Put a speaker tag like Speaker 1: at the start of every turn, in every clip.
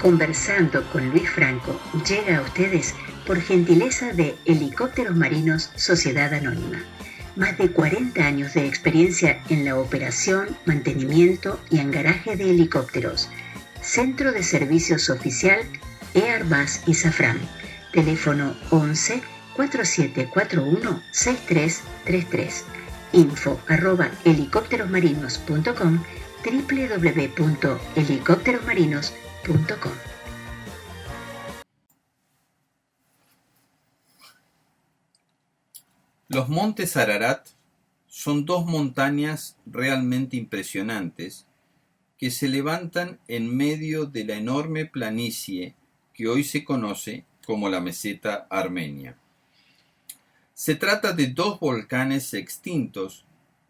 Speaker 1: Conversando con Luis Franco llega a ustedes por gentileza de Helicópteros Marinos Sociedad Anónima. Más de 40 años de experiencia en la operación, mantenimiento y hangaraje de helicópteros. Centro de Servicios Oficial Airbus y Safran. Teléfono 11 4741 6333. info@helicópterosmarinos.com www.helicópterosmarinos.com.
Speaker 2: Los montes Ararat son dos montañas realmente impresionantes que se levantan en medio de la enorme planicie que hoy se conoce como la meseta armenia. Se trata de dos volcanes extintos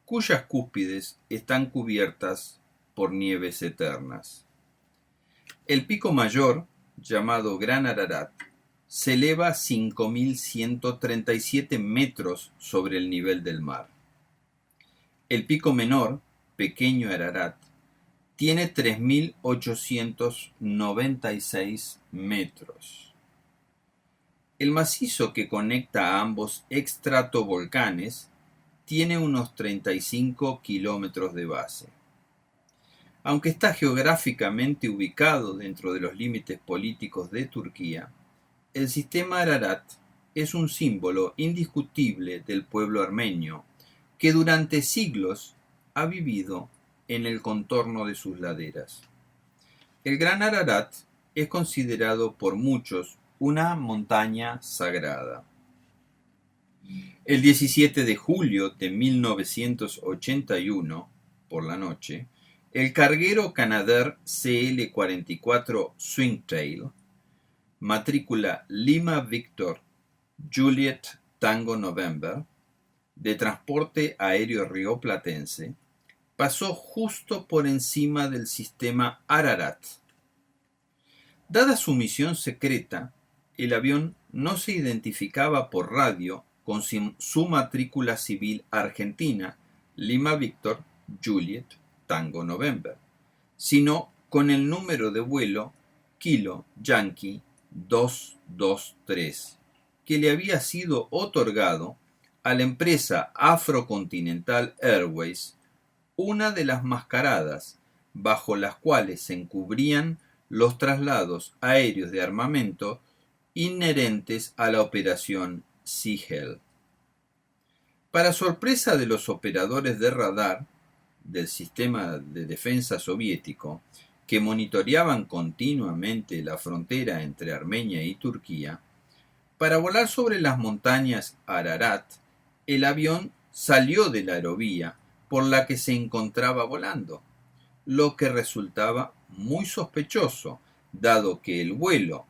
Speaker 2: cuyas cúspides están cubiertas por nieves eternas. El pico mayor, llamado Gran Ararat, se eleva 5.137 metros sobre el nivel del mar. El pico menor, Pequeño Ararat, tiene 3.896 metros. El macizo que conecta a ambos estratovolcanes tiene unos 35 kilómetros de base. Aunque está geográficamente ubicado dentro de los límites políticos de Turquía, el sistema Ararat es un símbolo indiscutible del pueblo armenio que durante siglos ha vivido en el contorno de sus laderas. El Gran Ararat es considerado por muchos una montaña sagrada. El 17 de julio de 1981, por la noche, el carguero Canadair CL-44 Swingtail, matrícula Lima Victor Juliet Tango November, de transporte aéreo rioplatense, pasó justo por encima del sistema Ararat. Dada su misión secreta, el avión no se identificaba por radio con su matrícula civil argentina, Lima Victor Juliet Tango November, sino con el número de vuelo Kilo Yankee 223, que le había sido otorgado a la empresa Afrocontinental Airways, una de las mascaradas bajo las cuales se encubrían los traslados aéreos de armamento inherentes a la operación Sea Hell. Para sorpresa de los operadores de radar del sistema de defensa soviético, que monitoreaban continuamente la frontera entre Armenia y Turquía, para volar sobre las montañas Ararat, el avión salió de la aerovía por la que se encontraba volando, lo que resultaba muy sospechoso, dado que el vuelo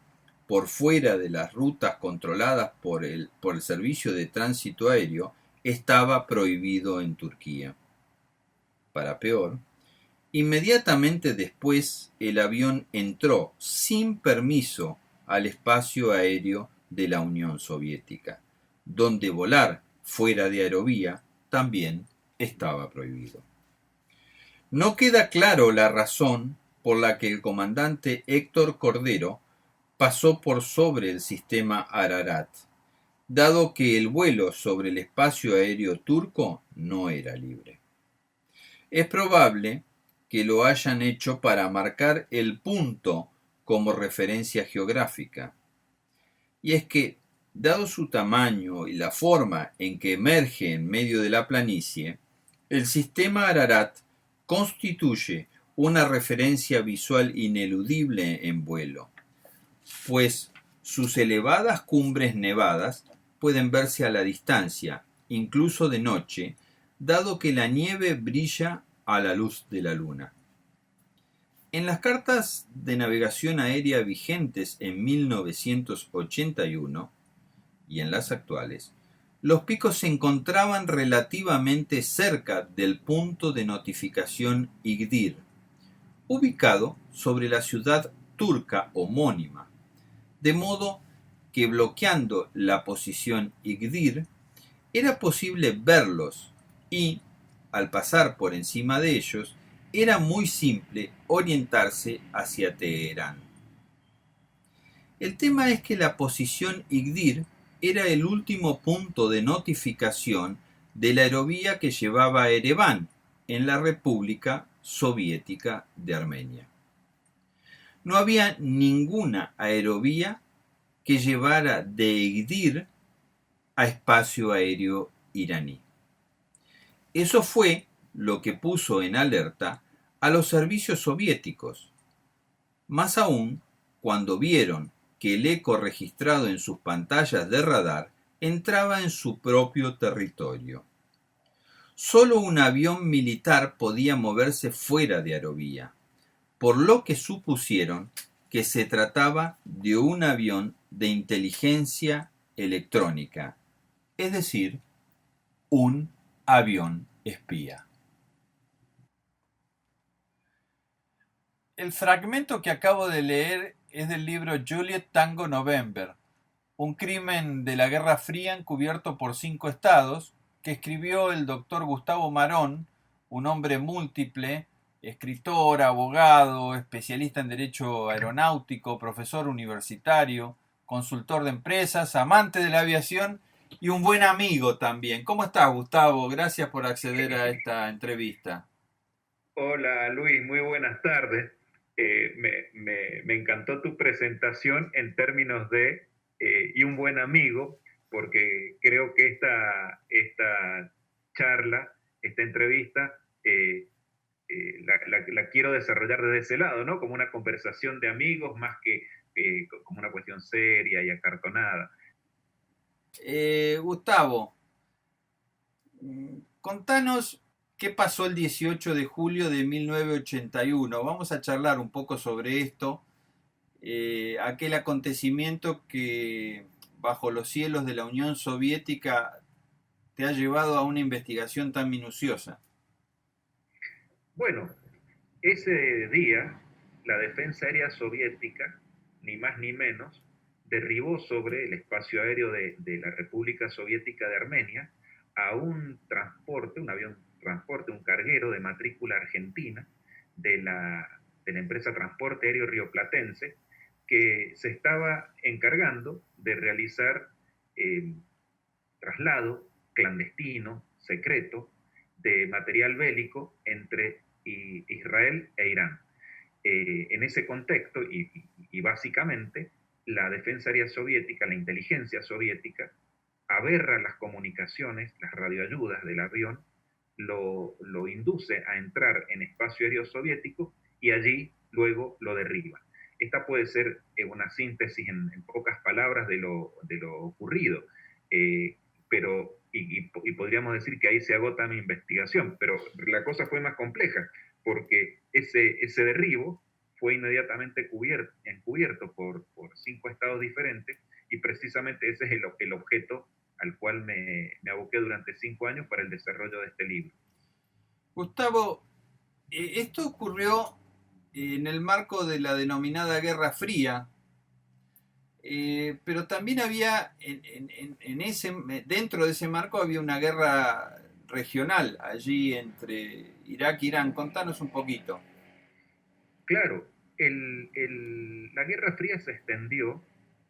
Speaker 2: por fuera de las rutas controladas por el Servicio de Tránsito Aéreo estaba prohibido en Turquía. Para peor, inmediatamente después el avión entró sin permiso al espacio aéreo de la Unión Soviética, donde volar fuera de aerovía también estaba prohibido. No queda claro la razón por la que el comandante Héctor Cordero pasó por sobre el sistema Ararat, dado que el vuelo sobre el espacio aéreo turco no era libre. Es probable que lo hayan hecho para marcar el punto como referencia geográfica. Y es que, dado su tamaño y la forma en que emerge en medio de la planicie, el sistema Ararat constituye una referencia visual ineludible en vuelo, pues sus elevadas cumbres nevadas pueden verse a la distancia, incluso de noche, dado que la nieve brilla a la luz de la luna. En las cartas de navegación aérea vigentes en 1981 y en las actuales, los picos se encontraban relativamente cerca del punto de notificación Igdir, ubicado sobre la ciudad turca homónima, de modo que bloqueando la posición Igdir era posible verlos y, al pasar por encima de ellos, era muy simple orientarse hacia Teherán. El tema es que la posición Igdir era el último punto de notificación de la aerovía que llevaba a Ereván, en la República Soviética de Armenia. No había ninguna aerovía que llevara de Igdir a espacio aéreo iraní. Eso fue lo que puso en alerta a los servicios soviéticos, más aún cuando vieron que el eco registrado en sus pantallas de radar entraba en su propio territorio. Solo un avión militar podía moverse fuera de aerovía, por lo que supusieron que se trataba de un avión de inteligencia electrónica, es decir, un avión espía. El fragmento que acabo de leer es del libro Juliet Tango November, un crimen de la Guerra Fría encubierto por 5 estados, que escribió el doctor Gustavo Marón, un hombre múltiple, escritor, abogado, especialista en derecho aeronáutico, profesor universitario, consultor de empresas, amante de la aviación y un buen amigo también. ¿Cómo estás, Gustavo? Gracias por acceder a esta entrevista.
Speaker 3: Hola Luis, muy buenas tardes. Me encantó tu presentación en términos de y un buen amigo, porque creo que esta charla, esta entrevista, la quiero desarrollar desde ese lado, ¿no? Como una conversación de amigos más que como una cuestión seria y acartonada.
Speaker 2: Gustavo, contanos qué pasó el 18 de julio de 1981. Vamos a charlar un poco sobre esto, aquel acontecimiento que bajo los cielos de la Unión Soviética te ha llevado a una investigación tan minuciosa.
Speaker 3: Bueno, ese día la defensa aérea soviética, ni más ni menos, derribó sobre el espacio aéreo de la República Soviética de Armenia a un transporte, un avión transporte, un carguero de matrícula argentina de la empresa Transporte Aéreo Rioplatense, que se estaba encargando de realizar traslado clandestino, secreto, de material bélico entre Israel e Irán. En ese contexto, y básicamente, la defensa aérea soviética, la inteligencia soviética, aberra las comunicaciones, las radioayudas del avión, lo induce a entrar en espacio aéreo soviético y allí luego lo derriba. Esta puede ser una síntesis en pocas palabras de lo ocurrido, pero y podríamos decir que ahí se agota mi investigación, pero la cosa fue más compleja, porque ese derribo fue inmediatamente encubierto por 5 estados diferentes, y precisamente ese es el objeto al cual me aboqué durante 5 años para el desarrollo de este libro.
Speaker 2: Gustavo, esto ocurrió en el marco de la denominada Guerra Fría, pero también había dentro de ese marco había una guerra regional allí entre Irak e Irán. Contanos un poquito.
Speaker 3: Claro, la Guerra Fría se extendió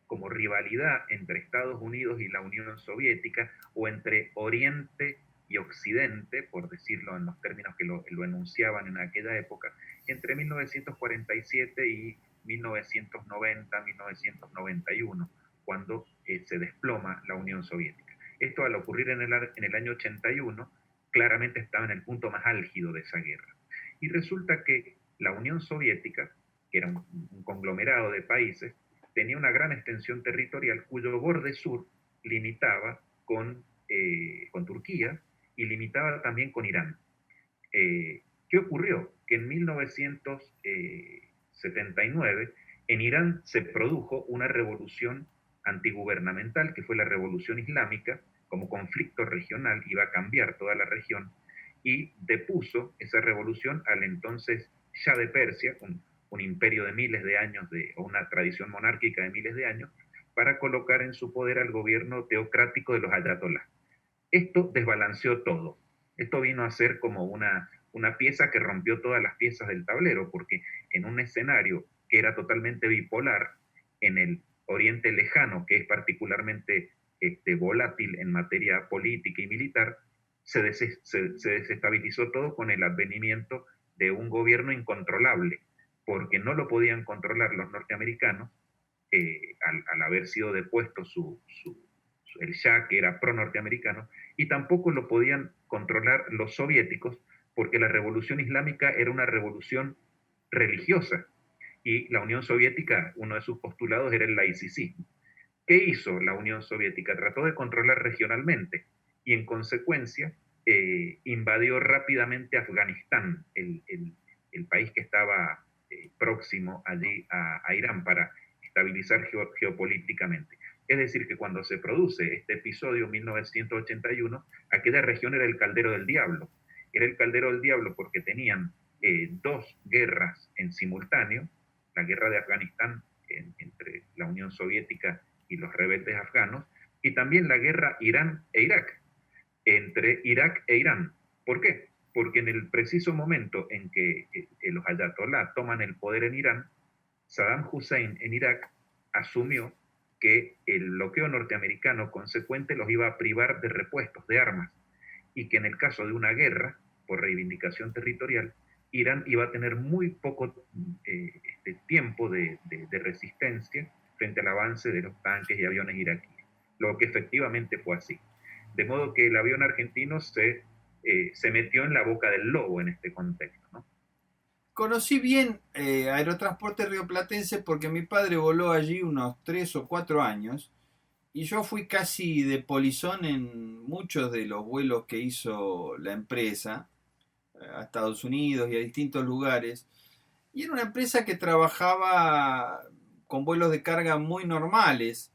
Speaker 3: como rivalidad entre Estados Unidos y la Unión Soviética, o entre Oriente y Occidente, por decirlo en los términos que lo enunciaban en aquella época, entre 1947 y 1990, 1991, cuando se desploma la Unión Soviética. Esto, al ocurrir en el año 81, claramente estaba en el punto más álgido de esa guerra. Y resulta que la Unión Soviética, que era un conglomerado de países, tenía una gran extensión territorial cuyo borde sur limitaba con Turquía y limitaba también con Irán. ¿Qué ocurrió? Que en 1979 en Irán se produjo una revolución antigubernamental, que fue la Revolución Islámica, como conflicto regional, iba a cambiar toda la región, y depuso esa revolución al entonces Shah de Persia, un imperio de miles de años, o una tradición monárquica de miles de años, para colocar en su poder al gobierno teocrático de los ayatolás. Esto desbalanceó todo. Esto vino a ser como una pieza que rompió todas las piezas del tablero, porque en un escenario que era totalmente bipolar, en el Oriente Lejano, que es particularmente volátil en materia política y militar, se desestabilizó todo con el advenimiento de un gobierno incontrolable, porque no lo podían controlar los norteamericanos al haber sido depuesto el Shah, que era pro-norteamericano, y tampoco lo podían controlar los soviéticos, porque la revolución islámica era una revolución religiosa, y la Unión Soviética, uno de sus postulados era el laicismo. ¿Qué hizo la Unión Soviética? Trató de controlar regionalmente y en consecuencia invadió rápidamente Afganistán, el país que estaba próximo allí a Irán para estabilizar geopolíticamente. Es decir, que cuando se produce este episodio 1981, aquella región era el caldero del diablo. Era el caldero del diablo porque tenían dos guerras en simultáneo, la guerra de Afganistán entre la Unión Soviética y los rebeldes afganos, y también la guerra Irán e Irak, entre Irak e Irán. ¿Por qué? Porque en el preciso momento en que los ayatolá toman el poder en Irán, Saddam Hussein en Irak asumió que el bloqueo norteamericano consecuente los iba a privar de repuestos de armas y que en el caso de una guerra por reivindicación territorial, Irán iba a tener muy poco tiempo de resistencia frente al avance de los tanques y aviones iraquíes, lo que efectivamente fue así. De modo que el avión argentino se metió en la boca del lobo en este contexto, ¿no?
Speaker 2: Conocí bien Aerotransporte Rioplatense porque mi padre voló allí unos 3 o 4 años y yo fui casi de polizón en muchos de los vuelos que hizo la empresa a Estados Unidos y a distintos lugares. Y era una empresa que trabajaba con vuelos de carga muy normales,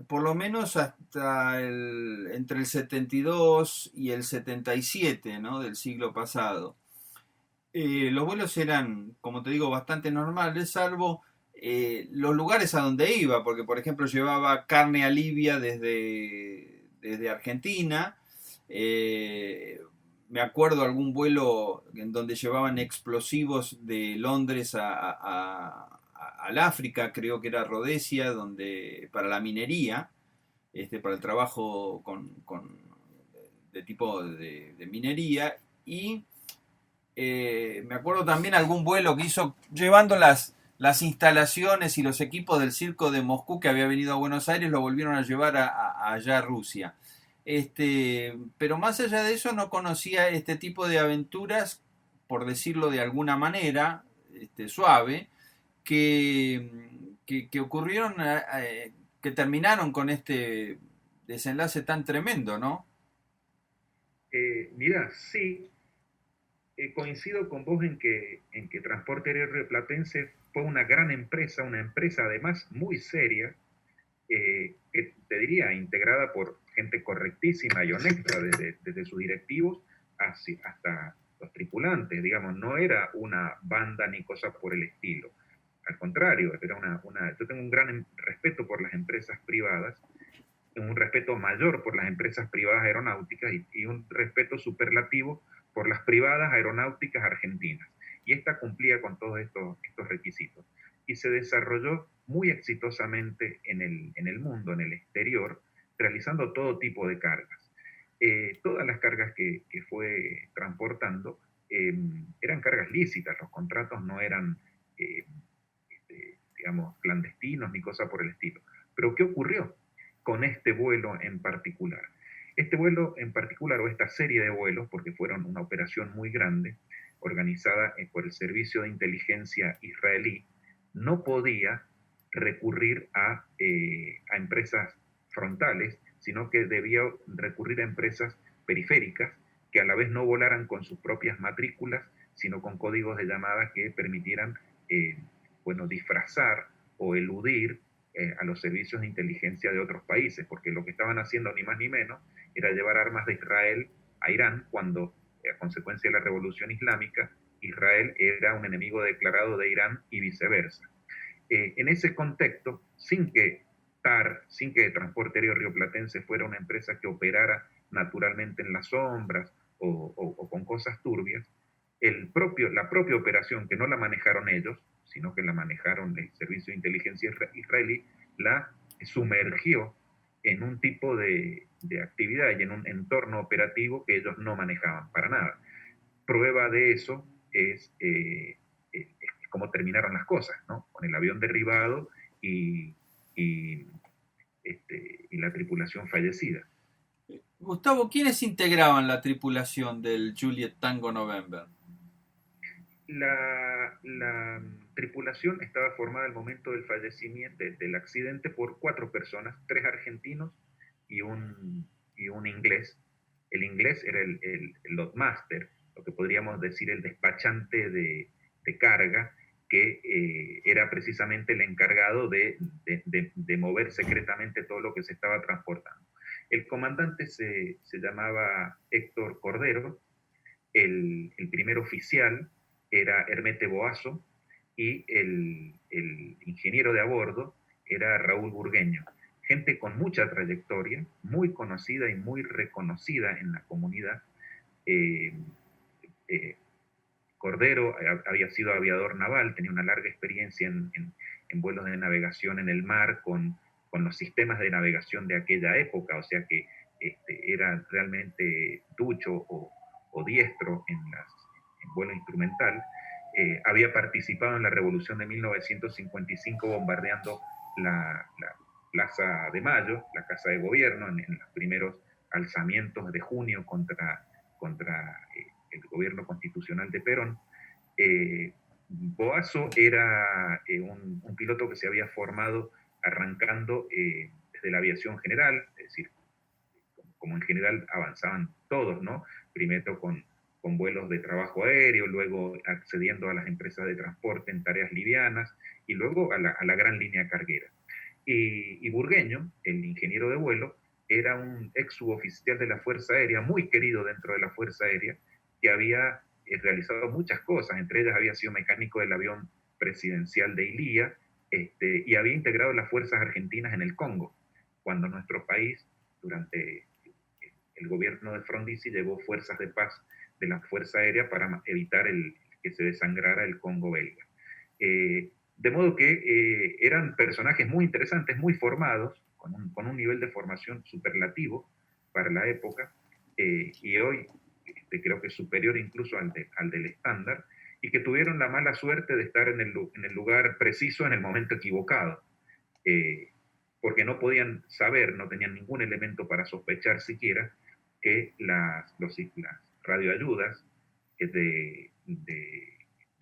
Speaker 2: por lo menos hasta entre el 72 y el 77, ¿no?, del siglo pasado. Los vuelos eran, como te digo, bastante normales, salvo los lugares a donde iba, porque por ejemplo llevaba carne a Libia desde Argentina. Me acuerdo algún vuelo en donde llevaban explosivos de Londres al África, creo que era Rhodesia, para la minería, para el trabajo de tipo de minería. Y me acuerdo también algún vuelo que hizo llevando las instalaciones y los equipos del circo de Moscú, que había venido a Buenos Aires, lo volvieron a llevar allá a Rusia. Pero más allá de eso no conocía este tipo de aventuras, por decirlo de alguna manera, suave, que ocurrieron, que terminaron con este desenlace tan tremendo, ¿no?
Speaker 3: Mira, sí, coincido con vos en que Transporte Aéreo Rioplatense fue una gran empresa, una empresa además muy seria, que te diría integrada por gente correctísima y honesta, desde sus directivos hasta los tripulantes, digamos, no era una banda ni cosa por el estilo. Al contrario, era yo tengo un gran respeto por las empresas privadas, un respeto mayor por las empresas privadas aeronáuticas y un respeto superlativo por las privadas aeronáuticas argentinas. Y esta cumplía con todos estos requisitos. Y se desarrolló muy exitosamente en el mundo, en el exterior, realizando todo tipo de cargas. Todas las cargas que fue transportando eran cargas lícitas, los contratos no eran, digamos, clandestinos ni cosa por el estilo. Pero ¿qué ocurrió con este vuelo en particular? Este vuelo en particular, o esta serie de vuelos, porque fueron una operación muy grande, organizada por el Servicio de Inteligencia israelí, no podía recurrir a empresas frontales, sino que debía recurrir a empresas periféricas que a la vez no volaran con sus propias matrículas, sino con códigos de llamada que permitieran disfrazar o eludir a los servicios de inteligencia de otros países, porque lo que estaban haciendo ni más ni menos era llevar armas de Israel a Irán, cuando a consecuencia de la revolución islámica, Israel era un enemigo declarado de Irán y viceversa. En ese contexto, sin que Transporte Aéreo Rioplatense fuera una empresa que operara naturalmente en las sombras o con cosas turbias, la propia operación, que no la manejaron ellos, sino que la manejaron el Servicio de Inteligencia israelí, la sumergió en un tipo de actividad y en un entorno operativo que ellos no manejaban para nada. Prueba de eso es cómo terminaron las cosas, ¿no? Con el avión derribado y, y, y la tripulación fallecida.
Speaker 2: Gustavo, ¿quiénes integraban la tripulación del Juliet Tango November?
Speaker 3: La tripulación estaba formada al momento del fallecimiento, del accidente, por 4 personas, 3 argentinos y un inglés. El inglés era el loadmaster, lo que podríamos decir el despachante de carga, que era precisamente el encargado de mover secretamente todo lo que se estaba transportando. El comandante se llamaba Héctor Cordero, el primer oficial era Hermete Boazo y el ingeniero de a bordo era Raúl Burgueño. Gente con mucha trayectoria, muy conocida y muy reconocida en la comunidad. Eh, eh, Cordero había sido aviador naval, tenía una larga experiencia en vuelos de navegación en el mar con los sistemas de navegación de aquella época, o sea que era realmente ducho o diestro en vuelo instrumental. Había participado en la revolución de 1955 bombardeando la Plaza de Mayo, la Casa de Gobierno, en los primeros alzamientos de junio contra el gobierno constitucional de Perón. Boazo era un piloto que se había formado arrancando desde la aviación general, es decir, como en general avanzaban todos, ¿no? Primero con vuelos de trabajo aéreo, luego accediendo a las empresas de transporte en tareas livianas y luego a la gran línea carguera. Y Burgueño, el ingeniero de vuelo, era un ex suboficial de la Fuerza Aérea, muy querido dentro de la Fuerza Aérea, que había realizado muchas cosas, entre ellas había sido mecánico del avión presidencial de Ilía, y había integrado las fuerzas argentinas en el Congo, cuando nuestro país, durante el gobierno de Frondizi, llevó fuerzas de paz de la Fuerza Aérea para evitar que se desangrara el Congo belga. De modo que eran personajes muy interesantes, muy formados, con un nivel de formación superlativo para la época, y hoy creo que es superior incluso al del estándar, y que tuvieron la mala suerte de estar en el lugar preciso en el momento equivocado, porque no podían saber, no tenían ningún elemento para sospechar siquiera que las radioayudas de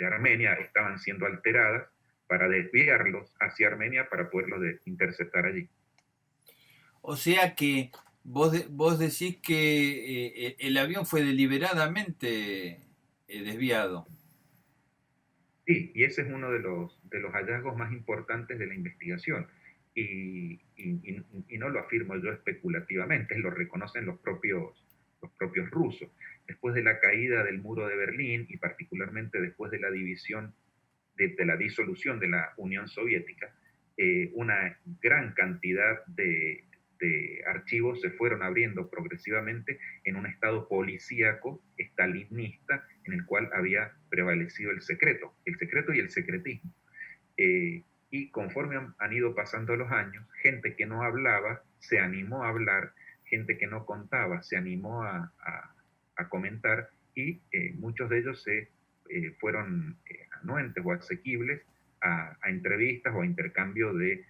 Speaker 3: Armenia estaban siendo alteradas para desviarlos hacia Armenia para poderlos interceptar allí.
Speaker 2: O sea que vos decís que el avión fue deliberadamente desviado.
Speaker 3: Sí, y ese es uno de los hallazgos más importantes de la investigación. Y no lo afirmo yo especulativamente, lo reconocen los propios rusos. Después de la caída del muro de Berlín y particularmente después de la división, de la disolución de la Unión Soviética, una gran cantidad de archivos se fueron abriendo progresivamente en un estado policíaco, estalinista, en el cual había prevalecido el secreto y el secretismo. Y conforme han ido pasando los años, gente que no hablaba se animó a hablar, gente que no contaba se animó a comentar, y muchos de ellos se fueron anuentes o asequibles a entrevistas o a intercambio de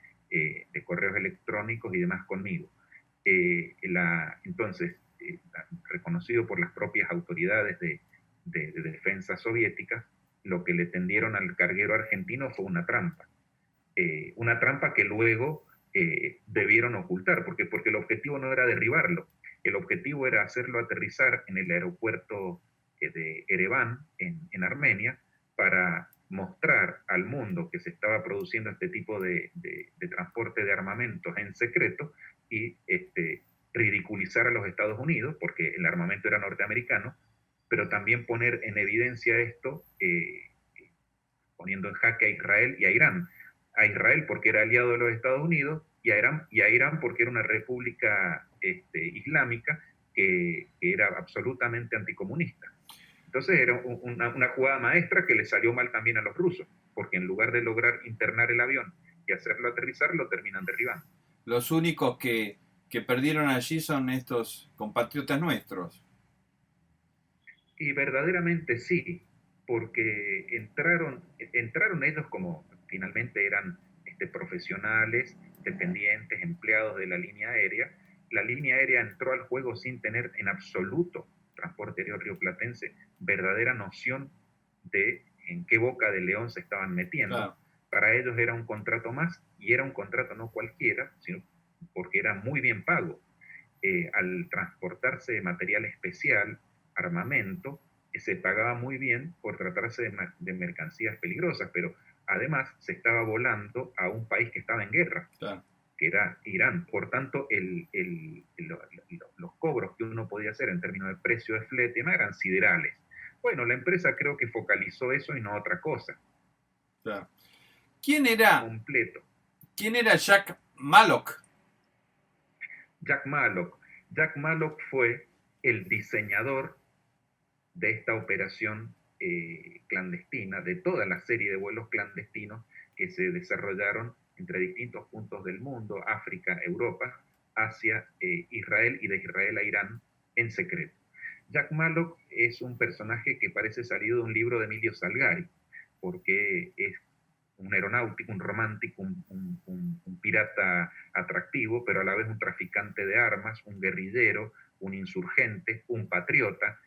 Speaker 3: correos electrónicos y demás conmigo. Entonces, reconocido por las propias autoridades de defensa soviética, lo que le tendieron al carguero argentino fue una trampa que luego debieron ocultar, porque el objetivo no era derribarlo, el objetivo era hacerlo aterrizar en el aeropuerto de Ereván, en Armenia, para mostrar al mundo que se estaba produciendo este tipo de transporte de armamentos en secreto y ridiculizar a los Estados Unidos, porque el armamento era norteamericano, pero también poner en evidencia esto, poniendo en jaque a Israel y a Irán. A Israel porque era aliado de los Estados Unidos, y a Irán porque era una república islámica que era absolutamente anticomunista. Entonces era una jugada maestra que le salió mal también a los rusos, porque en lugar de lograr internar el avión y hacerlo aterrizar, lo terminan derribando.
Speaker 2: Los únicos que perdieron allí son estos compatriotas nuestros.
Speaker 3: Y verdaderamente sí, porque entraron ellos como finalmente eran profesionales, dependientes, empleados de la línea aérea. La línea aérea entró al juego sin tener en absoluto, Transporte Aéreo Rioplatense, verdadera noción de en qué boca de león se estaban metiendo.
Speaker 2: Claro.
Speaker 3: Para ellos era un contrato más, y era un contrato no cualquiera, sino porque era muy bien pago. Al transportarse material especial, armamento, se pagaba muy bien por tratarse de mercancías peligrosas, pero además se estaba volando a un país que estaba en guerra,
Speaker 2: Claro.
Speaker 3: que era Irán. Por tanto, los cobros que uno podía hacer en términos de precio de flete eran siderales. Bueno, la empresa creo que focalizó eso y no otra cosa.
Speaker 2: Claro. ¿Quién era Jack Mallock?
Speaker 3: Jack Mallock fue el diseñador de esta operación clandestina, de toda la serie de vuelos clandestinos que se desarrollaron entre distintos puntos del mundo, África, Europa, Asia, Israel, y de Israel a Irán en secreto. Jack Mallock es un personaje que parece salido de un libro de Emilio Salgari, porque es un aeronáutico, un romántico, un pirata atractivo, pero a la vez un traficante de armas, un guerrillero, un insurgente, un patriota,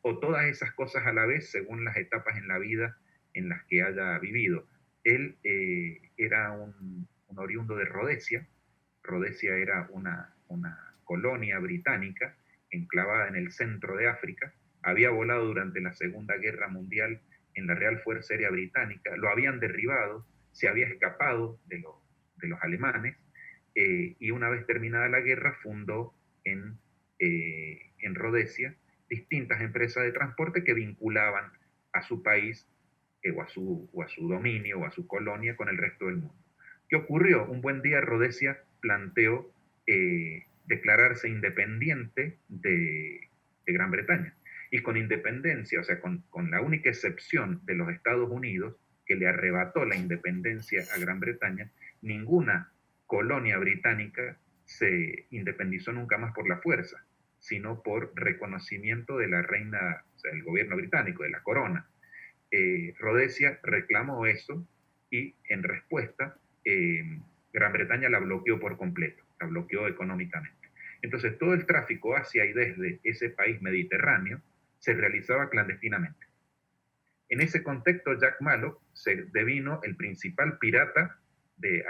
Speaker 3: o todas esas cosas a la vez según las etapas en la vida en las que haya vivido. Él era un oriundo de Rodesia. Rodesia era una colonia británica enclavada en el centro de África. Había volado durante la Segunda Guerra Mundial en la Real Fuerza Aérea Británica, lo habían derribado, se había escapado de los alemanes, y una vez terminada la guerra fundó en Rodesia distintas empresas de transporte que vinculaban a su país, o a su dominio o a su colonia con el resto del mundo. ¿Qué ocurrió? Un buen día Rodesia planteó declararse independiente de Gran Bretaña. Y con independencia, o sea, con la única excepción de los Estados Unidos, que le arrebató la independencia a Gran Bretaña, ninguna colonia británica se independizó nunca más por la fuerza, sino por reconocimiento de la reina, o sea, del gobierno británico, de la corona. Rodesia reclamó eso, y en respuesta Gran Bretaña la bloqueó por completo, la bloqueó económicamente. Entonces todo el tráfico hacia y desde ese país mediterráneo se realizaba clandestinamente. En ese contexto, Jack Mallock se devino el principal pirata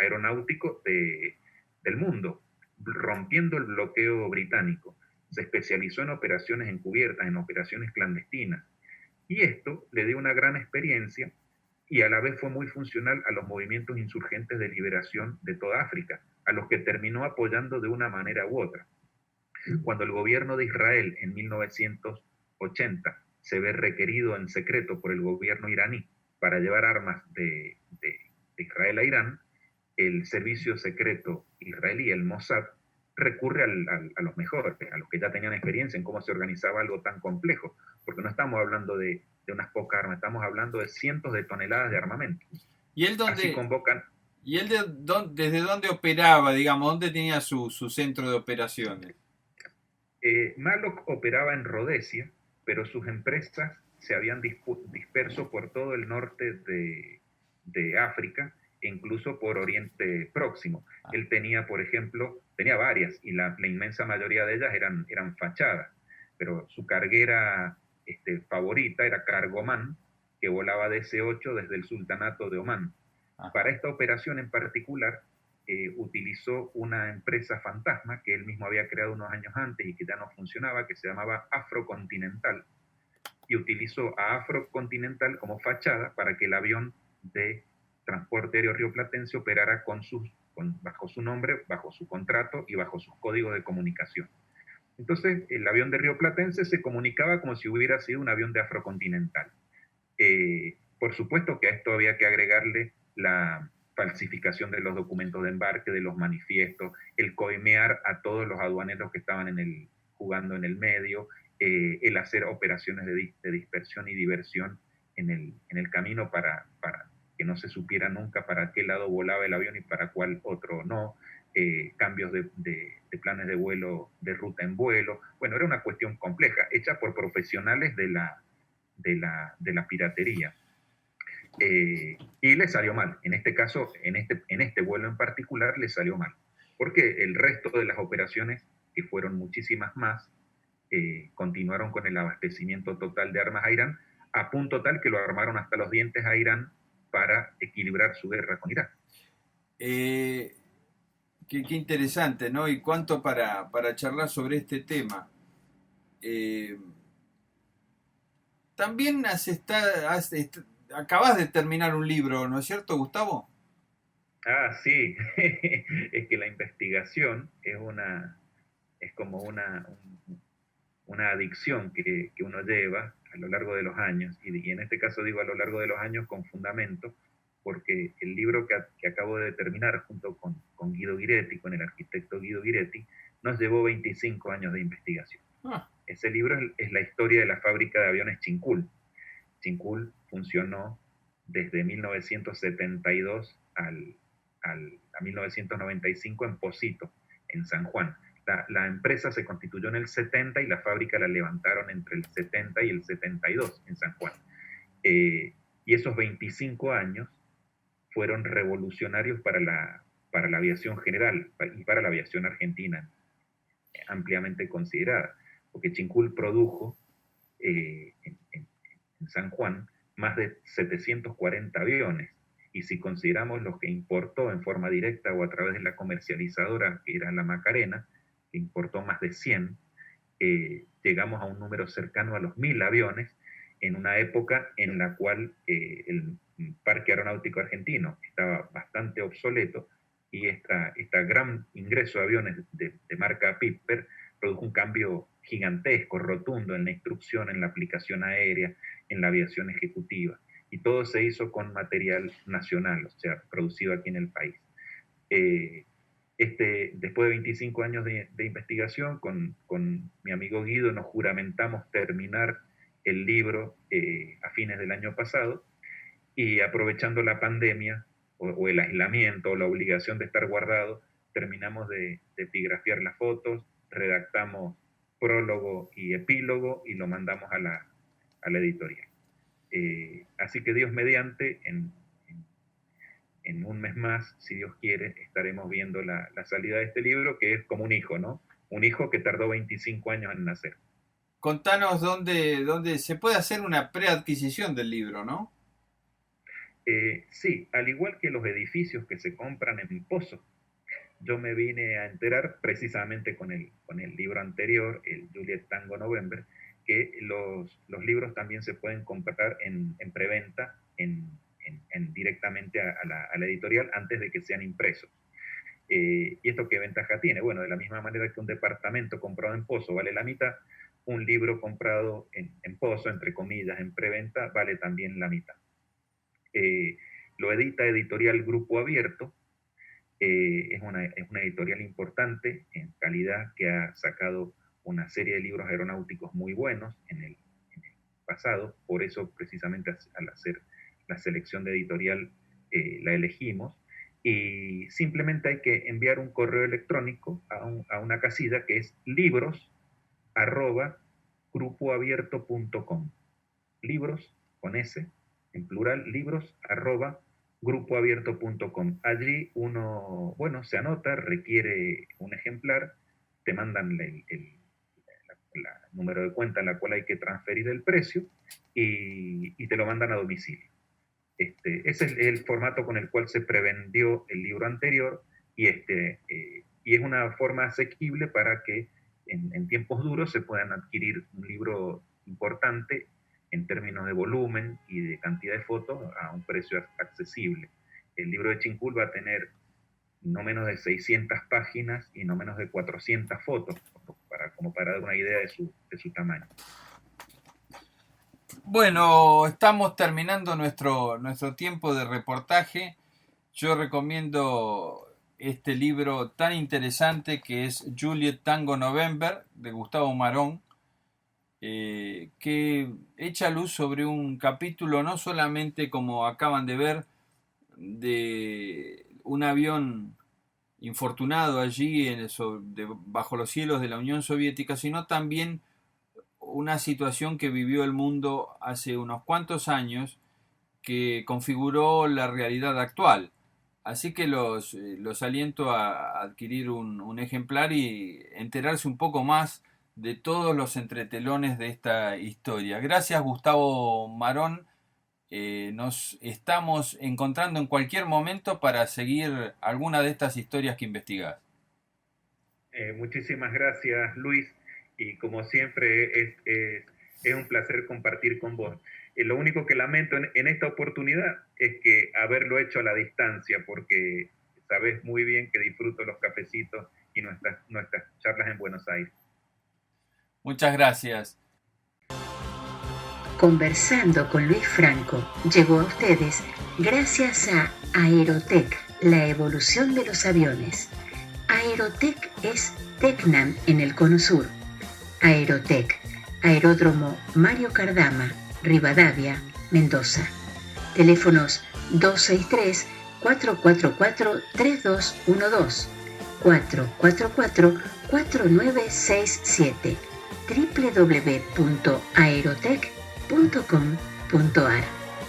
Speaker 3: aeronáutico del mundo, rompiendo el bloqueo británico. Se especializó en operaciones encubiertas, en operaciones clandestinas. Y esto le dio una gran experiencia, y a la vez fue muy funcional a los movimientos insurgentes de liberación de toda África, a los que terminó apoyando de una manera u otra. Cuando el gobierno de Israel en 1980 se ve requerido en secreto por el gobierno iraní para llevar armas de Israel a Irán, el servicio secreto israelí, el Mossad, recurre a los mejores, a los que ya tenían experiencia en cómo se organizaba algo tan complejo, porque no estamos hablando de unas pocas armas, estamos hablando de cientos de toneladas de armamento.
Speaker 2: ¿Y él
Speaker 3: Así convocan.
Speaker 2: ¿Y él desde dónde operaba, digamos? ¿Dónde tenía su centro de operaciones?
Speaker 3: Mallock operaba en Rodesia, pero sus empresas se habían disperso por todo el norte de África, e incluso por Oriente Próximo. Él tenía, por ejemplo, tenía varias, y la inmensa mayoría de ellas eran fachadas, pero su carguera favorita era Cargoman, que volaba DC-8 desde el Sultanato de Omán. Para esta operación en particular, utilizó una empresa fantasma que él mismo había creado unos años antes y que ya no funcionaba, que se llamaba Afrocontinental, y utilizó a Afrocontinental como fachada para que el avión de Transporte Aéreo Rioplatense operara bajo su nombre, bajo su contrato y bajo sus códigos de comunicación. Entonces, el avión de Rioplatense se comunicaba como si hubiera sido un avión de Afrocontinental. Por supuesto que a esto había que agregarle la falsificación de los documentos de embarque, de los manifiestos, el coimear a todos los aduaneros que estaban jugando en el medio, el hacer operaciones de dispersión y diversión en el camino para que no se supiera nunca para qué lado volaba el avión y para cuál otro no, cambios de planes de vuelo, de ruta en vuelo. Bueno, era una cuestión compleja, hecha por profesionales de la piratería. Y le salió mal. En este caso, en este vuelo en particular, le salió mal. Porque el resto de las operaciones, que fueron muchísimas más, continuaron con el abastecimiento total de armas a Irán, a punto tal que lo armaron hasta los dientes a Irán para equilibrar su guerra con Irak.
Speaker 2: Qué interesante, ¿no? Y cuánto para charlar sobre este tema. También acabas de terminar un libro, ¿no es cierto, Gustavo?
Speaker 3: Sí, es que la investigación es como una adicción que uno lleva a lo largo de los años, y en este caso digo a lo largo de los años con fundamento, porque el libro que acabo de terminar junto con Guido Guiretti, con el arquitecto Guido Guiretti, nos llevó 25 años de investigación. Ese libro es la historia de la fábrica de aviones Chincul. Chincul funcionó desde 1972 a 1995 en Pocito, en San Juan. La empresa se constituyó en el 70 y la fábrica la levantaron entre el 70 y el 72 en San Juan. Y esos 25 años fueron revolucionarios para la aviación general y para la aviación argentina, ampliamente considerada, porque Chincul produjo en San Juan más de 740 aviones, y si consideramos los que importó en forma directa o a través de la comercializadora, que era la Macarena, que importó más de 100, llegamos a un número cercano a los 1000 aviones, en una época en la cual el parque aeronáutico argentino estaba bastante obsoleto, y este gran ingreso de aviones de marca Piper produjo un cambio gigantesco, rotundo en la instrucción, en la aplicación aérea, en la aviación ejecutiva. Y todo se hizo con material nacional, o sea, producido aquí en el país. Después de 25 años de investigación, con mi amigo Guido nos juramentamos terminar el libro a fines del año pasado, y aprovechando la pandemia o el aislamiento o la obligación de estar guardado, terminamos de epigrafiar las fotos, redactamos prólogo y epílogo y lo mandamos a la editorial. Así que Dios mediante, en un mes más, si Dios quiere, estaremos viendo la salida de este libro, que es como un hijo, ¿no? Un hijo que tardó 25 años en nacer.
Speaker 2: Contanos dónde se puede hacer una preadquisición del libro, ¿no?
Speaker 3: Sí, al igual que los edificios que se compran en Pozo, yo me vine a enterar precisamente con el libro anterior, el Juliet Tango November, que los libros también se pueden comprar en preventa directamente a la editorial antes de que sean impresos. ¿Y esto qué ventaja tiene? Bueno, de la misma manera que un departamento comprado en Pozo vale la mitad, un libro comprado en Pozo, entre comillas, en preventa, vale también la mitad. Lo edita Editorial Grupo Abierto. Es una editorial importante en calidad, que ha sacado una serie de libros aeronáuticos muy buenos en el pasado. Por eso, precisamente, al hacer la selección de editorial, la elegimos. Y simplemente hay que enviar un correo electrónico a una casilla que es libros@grupoabierto.com. Libros con S, en plural, libros@grupoabierto.com. Allí uno, bueno, se anota, requiere un ejemplar, te mandan el número de cuenta en la cual hay que transferir el precio, y te lo mandan a domicilio. Ese es el formato con el cual se prevendió el libro anterior, y es una forma asequible para que en tiempos duros se puedan adquirir un libro importante en términos de volumen y de cantidad de fotos a un precio accesible. El libro de Chincul va a tener no menos de 600 páginas y no menos de 400 fotos, como para dar una idea de su tamaño.
Speaker 2: Bueno, estamos terminando nuestro tiempo de reportaje. Yo recomiendo este libro tan interesante que es Juliet Tango November, de Gustavo Marón, que echa luz sobre un capítulo, no solamente, como acaban de ver, de un avión infortunado allí bajo los cielos de la Unión Soviética, sino también una situación que vivió el mundo hace unos cuantos años que configuró la realidad actual. Así que los aliento a adquirir un ejemplar y enterarse un poco más de todos los entretelones de esta historia. Gracias, Gustavo Marón. Nos estamos encontrando en cualquier momento para seguir alguna de estas historias que investigás.
Speaker 3: Muchísimas gracias, Luis, y como siempre es un placer compartir con vos. Lo único que lamento en esta oportunidad es que haberlo hecho a la distancia, porque sabes muy bien que disfruto los cafecitos y nuestras charlas en Buenos Aires.
Speaker 2: Muchas gracias.
Speaker 1: Conversando con Luis Franco llegó a ustedes gracias a Aerotech, la evolución de los aviones. Aerotech es Tecnam en el Cono Sur. Aerotech, Aeródromo Mario Cardama, Rivadavia, Mendoza. Teléfonos 263-444-3212, 444-4967, www.aerotech.com.ar.